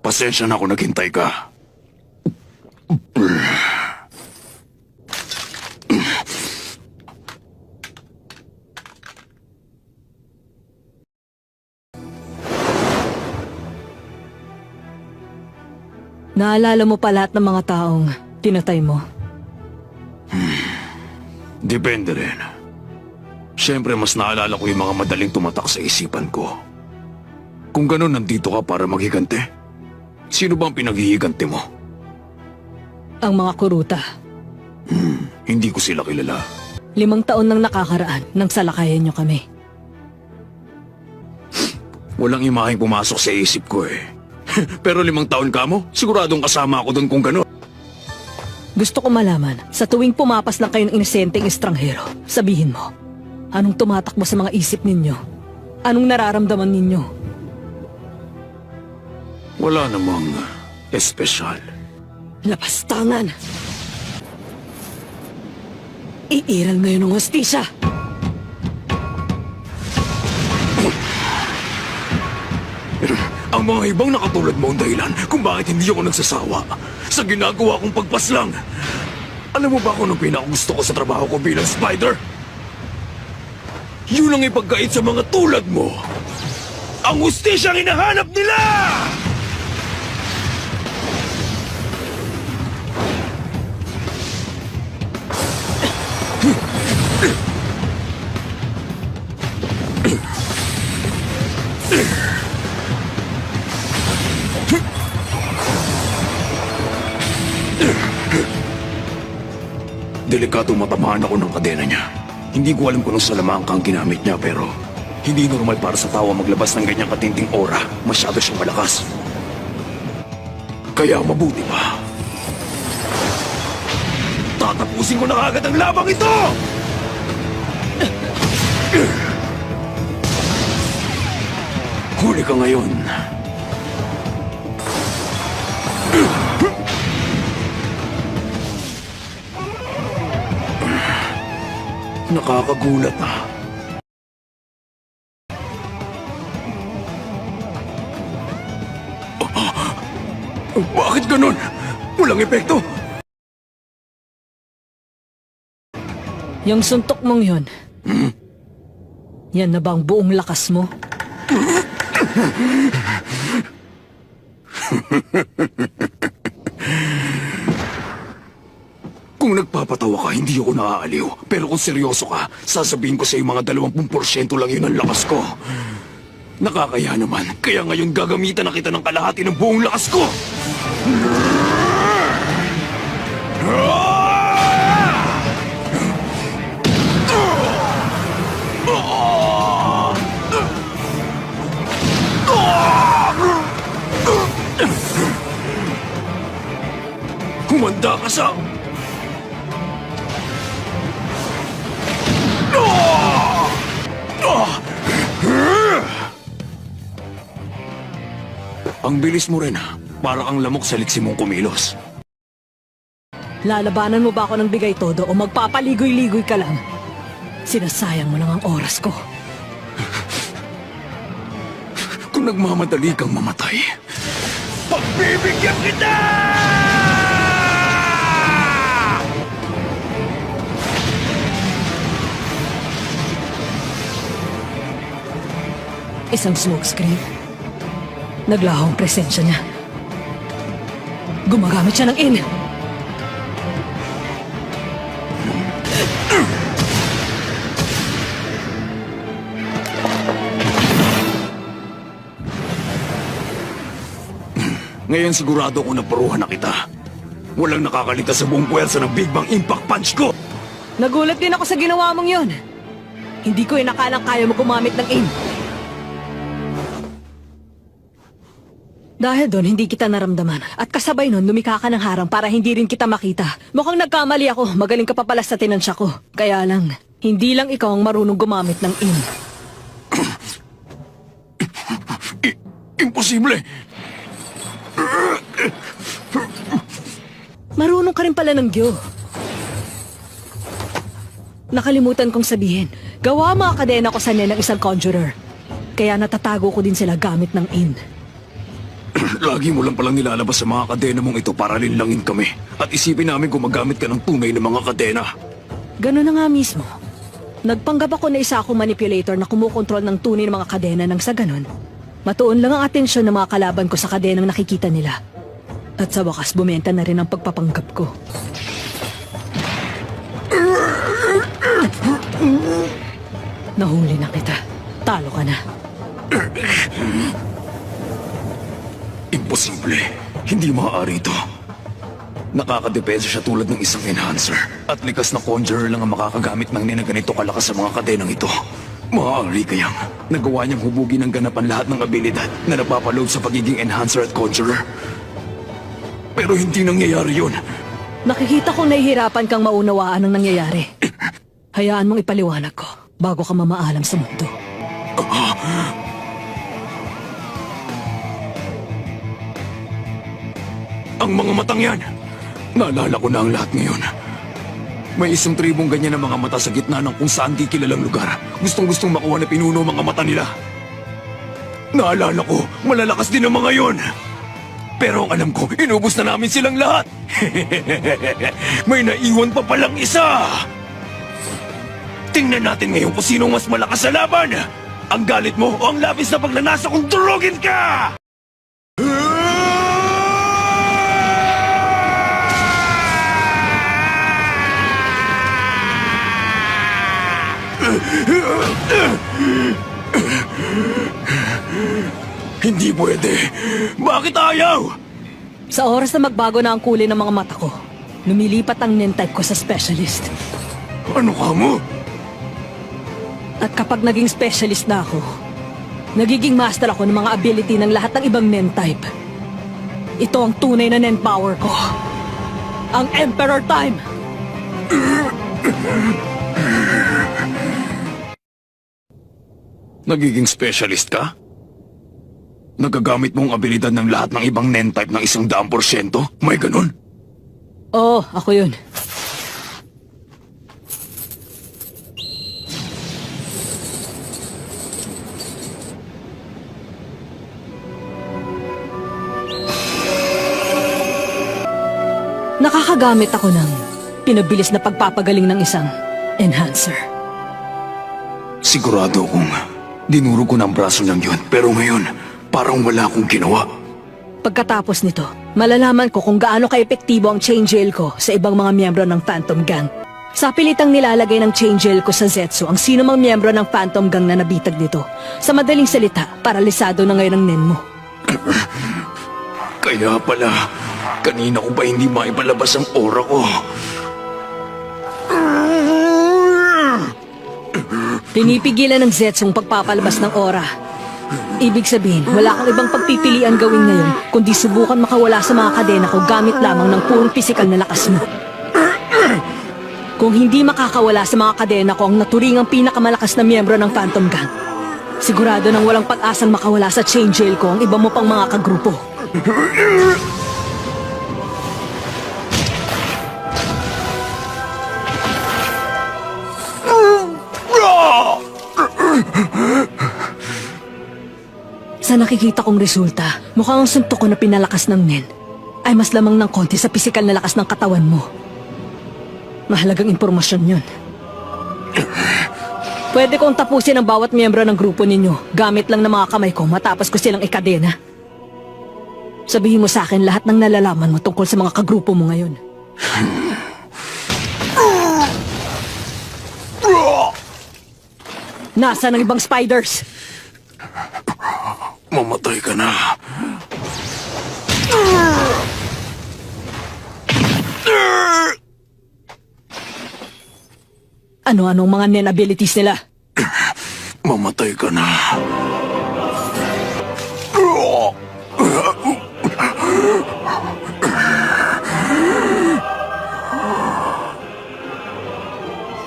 Pasensya na kung naghintay ka. Naalala mo pa lahat ng mga taong tinatay mo? Depende rin. Siyempre, mas naalala ko yung mga madaling tumatak sa isipan ko. Kung ganun, nandito ka para maghigante. Sino bang pinaghihigante mo? Ang mga kuruta. Hindi ko sila kilala. 5 taon nang nakakaraan nang salakayan niyo kami. Walang imaheng pumasok sa isip ko eh. Pero 5 taon ka mo? Siguradong kasama ako doon kung ganun. Gusto ko malaman, sa tuwing pumapas lang kayo ng inosenteng estranghero, sabihin mo, anong tumatakbo sa mga isip ninyo? Anong nararamdaman ninyo? Wala namang espesyal. Lapastangan! Iiral ngayon ng hostisya! Ang mga ibang nakatulad mo ang dahilan kung bakit hindi ako nagsasawa sa ginagawa kong pagpaslang. Alam mo ba kung anong pinakagusto ko sa trabaho ko bilang spider? Yun ang ipagkait sa mga tulad mo. Ang hustisyang hinahanap nila! Delikado matamaan ako ng kadena niya. Hindi ko alam kung anong salamangka ang ginamit niya pero hindi normal para sa tao maglabas ng ganyang katinding aura. Masyado siyang malakas. Kaya mabuti pa. Tatapusin ko na agad ang labang ito! Huli ka ngayon. Nakakagulat ah. Bakit ganun? Walang epekto. Yung suntok mong yun, yan na ba ang buong lakas mo? Kung nagpapatawa ka, hindi ako naaaliw. Pero kung seryoso ka, sasabihin ko sa iyo mga 20% lang yun ang lakas ko. Nakakaya naman, kaya ngayon gagamitan na kita ng kalahati ng buong lakas ko! Humanda ka sa... Ang bilis mo rin ha. Para kang lamok sa liksi mong kumilos. Lalabanan mo ba ako ng bigay todo o magpapaligoy-ligoy ka lang? Sinasayang mo lang ang oras ko. Kung nagmamadali kang mamatay, pagbibigyan kita! Isang smokescreen. Naglahong presensya niya. Gumagamit siya ng in. Ngayon sigurado ko na paruhan na kita. Walang nakakaligtas sa buong puwersa ng Big Bang Impact Punch ko! Nagulat din ako sa ginawa mong yon. Hindi ko inakalang kaya mo gumamit ng in. Dahil doon, hindi kita naramdaman. At kasabay nun, lumikha ka ng harang para hindi rin kita makita. Mukhang nagkamali ako. Magaling ka pa pala sa tinansya ko. Kaya lang, hindi lang ikaw ang marunong gumamit ng in. Imposible! Marunong ka rin pala ng Gyo. Nakalimutan kong sabihin, gawa mga kadena ko sa ng isang conjurer. Kaya natatago ko din sila gamit ng in. Lagi mo lang palang nilalabas sa mga kadena mong ito para linlangin kami. At isipin namin kung magamit ka ng tunay na mga kadena. Ganun na nga mismo. Nagpanggap ako na isa akong manipulator na kumukontrol ng tunay ng mga kadena nang sa ganun. Matuon lang ang atensyon ng mga kalaban ko sa kadenang nakikita nila. At sa wakas, bumenta na rin ang pagpapanggap ko. Nahuli na kita. Talo ka na. Imposible. Hindi maaari ito. Nakakadepensa siya tulad ng isang enhancer. At likas na conjurer lang ang makakagamit ng ninaganito kalakas sa mga kadenang ito. Maaari kayang nagawa niyang hubugin ng ganapan lahat ng abilidad na napapaload sa pagiging enhancer at conjurer. Pero hindi nangyayari yun. Nakikita kong nahihirapan kang maunawaan ang nangyayari. Hayaan mong ipaliwanag ko bago ka mamaalam sa mundo. Ang mga matang yan! Naalala ko na ang lahat ngayon. May isang tribong ganyan na mga mata sa gitna ng kung saan di kilalang lugar. Gustong-gustong makuha na pinuno ang mga mata nila. Naalala ko, malalakas din ang mga yon. Pero ang alam ko, inubos na namin silang lahat. May naiwan pa palang isa. Tingnan natin ngayon kung sinong mas malakas sa laban. Ang galit mo o ang labis na pagnanasa kung durugin ka! Hindi pwede. Bakit ayaw? Sa oras na magbago na ang kulay ng mga mata ko, lumilipat ang nen-type ko sa specialist. Ano ka mo? At kapag naging specialist na ako, nagiging master ako ng mga ability ng lahat ng ibang nen-type. Ito ang tunay na nen-power ko. Ang Emperor Time! Nagiging specialist ka? Nagagamit mong abilidad ng lahat ng ibang nen-type ng 100%? May ganun? Oo, ako yun. Nakakagamit ako ng pinabilis na pagpapagaling ng isang enhancer. Sigurado akong dinuro ko ng braso niyang yun. Pero ngayon, parang wala akong ginawa. Pagkatapos nito, malalaman ko kung gaano ka-epektibo ang chain jail ko sa ibang mga miyembro ng Phantom Gang. Sa pilitang nilalagay ng chain jail ko sa Zetsu ang sino mang miyembro ng Phantom Gang na nabitag dito. Sa madaling salita, paralisado na ngayon ang nen mo. Kaya pala, kanina ko ba hindi maipalabas ang aura ko? Pinipigilan ng Zetsu ang pagpapalabas ng aura. Ibig sabihin, wala kang ibang pagpipilian gawin ngayon kundi subukan makawala sa mga kadena ko gamit lamang ng purong pisikal na lakas mo. Kung hindi makakawala sa mga kadena ko ang naturingang pinakamalakas na miyembro ng Phantom Gang, sigurado nang walang pag-asang makawala sa chain jail ko ang iba mo pang mga kagrupo. Sa nakikita kong resulta, mukhang ang suntok ko na pinalakas ng nen ay mas lamang ng konti sa pisikal na lakas ng katawan mo. Mahalagang impormasyon yun. Pwede kong tapusin ang bawat miyembro ng grupo ninyo gamit lang ng mga kamay ko matapos ko silang ikadena. Sabihin mo sa akin lahat ng nalalaman mo tungkol sa mga kagrupo mo ngayon. Nasaan ang ibang spiders? Mamatay ka na. Ano-anong mga nen abilities nila? Mamatay ka na.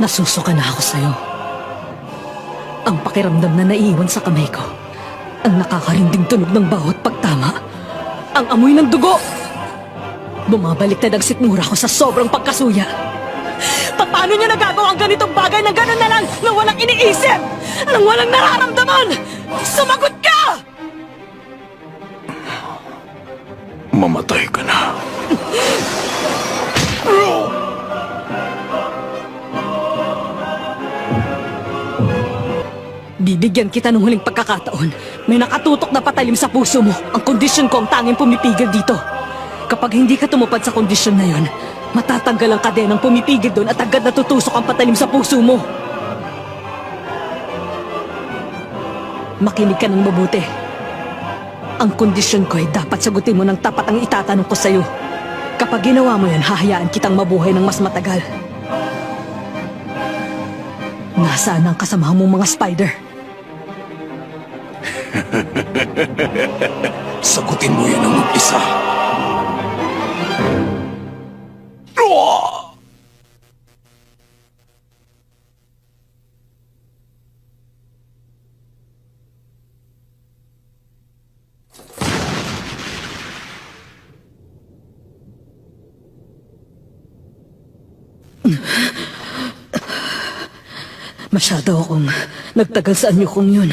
Nasusuka na ako sa'yo. Ang pakiramdam na naiwan sa kamay ko. Ang nakakarinding tunog ng bawat pagtama. Ang amoy ng dugo. Bumabaliktad ang sikmura ko sa sobrang pagkasuya. Paano niya nagagawa ang ganitong bagay na gano'n na lang nang walang iniisip? Nang walang nararamdaman? Sumagot ka! Bibigyan kita ng huling pagkakataon. May nakatutok na patalim sa puso mo. Ang kondisyon ko ang tanging pumipigil dito. Kapag hindi ka tumupad sa kondisyon na yon, matatanggal ang kadenang pumipigil doon at agad natutusok ang patalim sa puso mo. Makinig ka ng mabuti. Ang kondisyon ko ay dapat sagutin mo ng tapat ang itatanong ko sa'yo. Kapag ginawa mo yan, hahayaan kitang mabuhay ng mas matagal. Nasaan ang kasamahan mong mga spider? Sagutin mo yan ang mag-isa. Masyado akong nagtagal sa anyo kong yun.